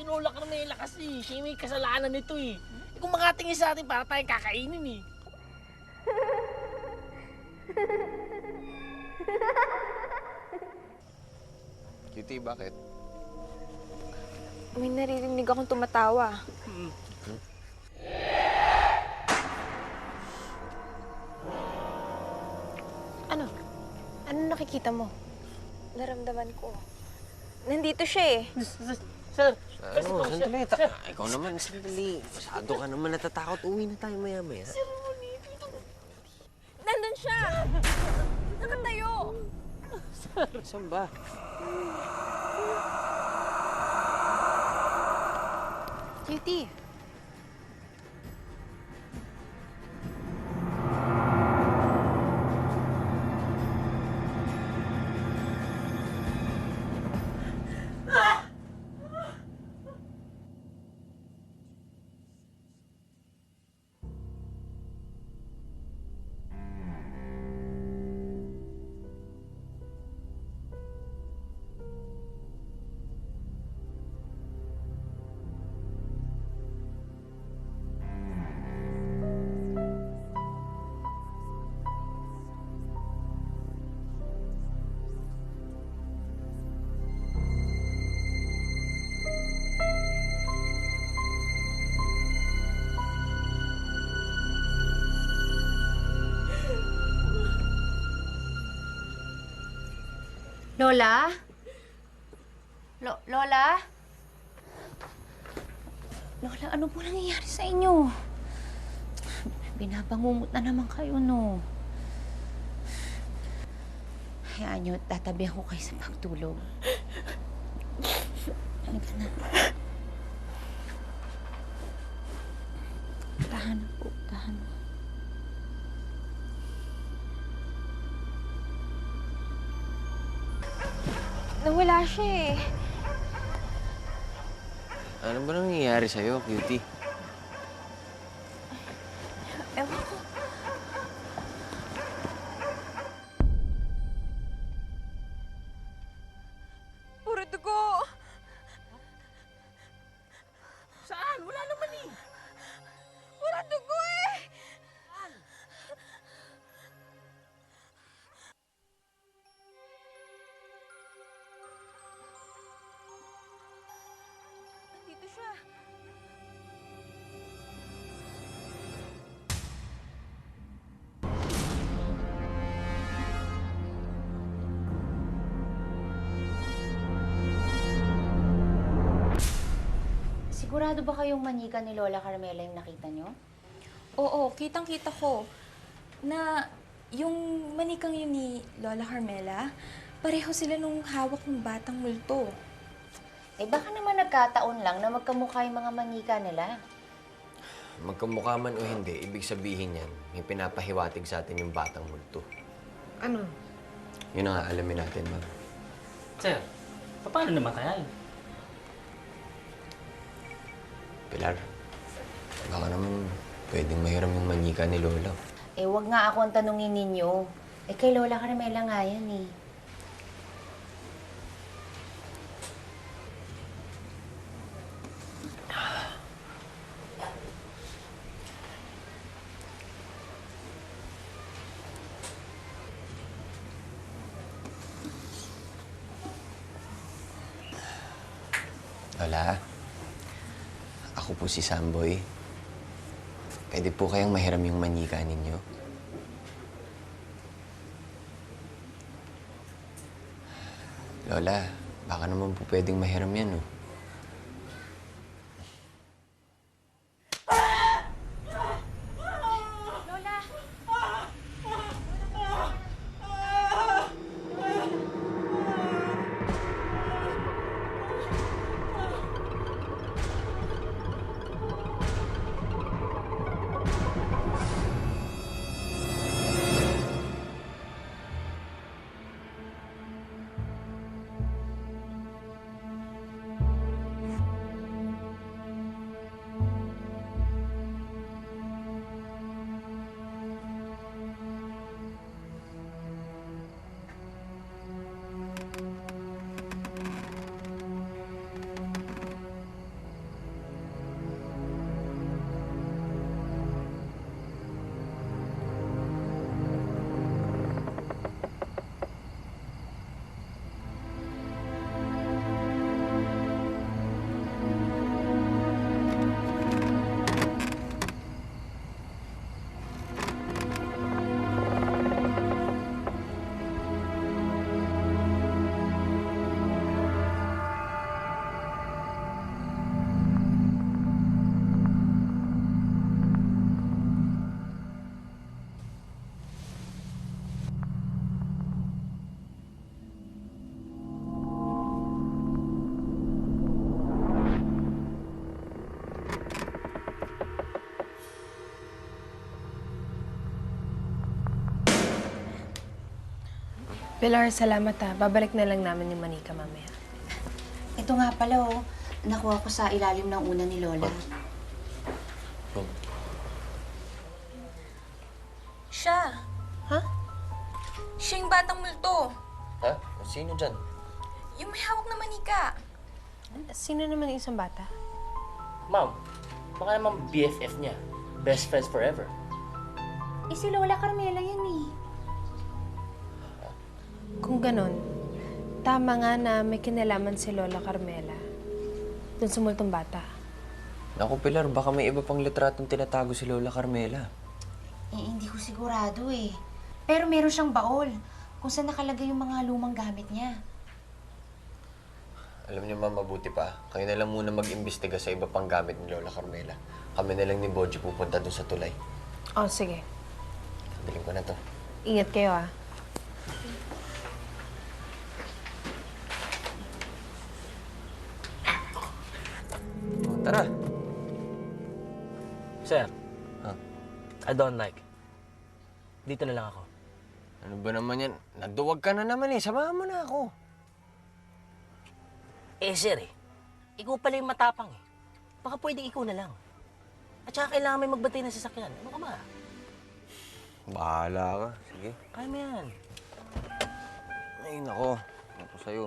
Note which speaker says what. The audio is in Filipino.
Speaker 1: Si Lola Carmela kasi, siya may kasalanan nito eh. Kung makatingin sa atin, para tayong kakainin eh.
Speaker 2: Cutie, bakit?
Speaker 3: May naririnig akong tumatawa. Ano? Ano nakikita mo? Naramdaman ko. Nandito siya eh.
Speaker 1: Sir,
Speaker 2: Ano, sandali. Ikaw naman, sandali. Masyado ka naman natatakot. Uwi na tayo maya-maya.
Speaker 3: Nandun siya! Nakatayo!
Speaker 2: Saan ba?
Speaker 3: Cutie.
Speaker 4: Lola? Lola? Lola, ano po nangyayari sa inyo? Binabangungot na naman kayo, no? Hayaan nyo, tatabihan ko kayo sa pagtulog. Halika na. Tahan po, tahan.
Speaker 3: Nawala siya eh.
Speaker 2: Ano ba nangyayari sa'yo, Cutie?
Speaker 3: Ewan ko. Puro dugo!
Speaker 1: saan? Wala naman eh.
Speaker 3: Puro dugo eh! Nandito siya.
Speaker 4: Sigurado ba kayong manika ni Lola Carmela yung nakita nyo?
Speaker 5: Oo, kitang-kita ko na yung manikang yun ni Lola Carmela, pareho sila nung hawak ng batang multo.
Speaker 4: Eh baka naman nagkataon lang na magkamukha yung mga manika nila.
Speaker 2: Magkamukha man o hindi, ibig sabihin yan, may pinapahiwatig sa atin yung batang multo.
Speaker 1: Ano?
Speaker 2: Yun ang aalamin natin, ma'am.
Speaker 1: Sir, paano naman kaya yun?
Speaker 2: Pilar, baka naman pwedeng mahiram yung manika ni Lola.
Speaker 4: Eh wag nga ako ang tanungin ninyo. Eh kay Lola Carmela nga yan eh.
Speaker 2: Lola, ako po si Samboy. Pwede po kayang mahiram yung manika ninyo. Lola, baka naman po pwedeng mahiram yan, oh.
Speaker 3: Pilar, salamat ha. Babalik na lang namin yung manika mamaya.
Speaker 4: Ito nga pala, oh. Nakuha ko sa ilalim ng una ni Lola.
Speaker 5: Siya.
Speaker 3: Ha?
Speaker 5: Siya yung batang multo.
Speaker 2: Ha? Sino dyan?
Speaker 5: Yung may hawak na manika.
Speaker 3: Sino naman yung isang bata?
Speaker 1: Ma'am, baka naman BFF niya. Best friends forever.
Speaker 4: Eh, si Lola Carmela yan eh.
Speaker 3: Kung ganon, tama nga na may kinalaman si Lola Carmela dun sa multong bata.
Speaker 2: Naku, Pilar, baka may iba pang litratong tinatago si Lola Carmela.
Speaker 4: Eh, hindi ko sigurado eh. Pero meron siyang baol kung saan nakalagay yung mga lumang gamit niya.
Speaker 2: Alam niyo, ma'am, mabuti pa. Kayo na lang muna mag-imbestiga sa iba pang gamit ni Lola Carmela. Kami na lang ni Boji pupunta doon sa tulay.
Speaker 3: Oh, sige.
Speaker 2: Biling ko na to.
Speaker 3: Ingat kayo ah.
Speaker 2: Oh, tara.
Speaker 1: Sir,
Speaker 2: Huh?
Speaker 1: I don't like. Dito na lang ako.
Speaker 2: Ano ba naman yan? Nagduwag ka na naman eh. Samahan mo na ako.
Speaker 1: Eh, sir ikaw pala yung matapang eh. Baka pwedeng ikaw na lang. At saka kailangan may magbantay ng sasakyan. Ano ka ba?
Speaker 2: Bahala ka. Sige.
Speaker 1: Kaya mo yan.
Speaker 2: Ay, nako. Ako sa'yo.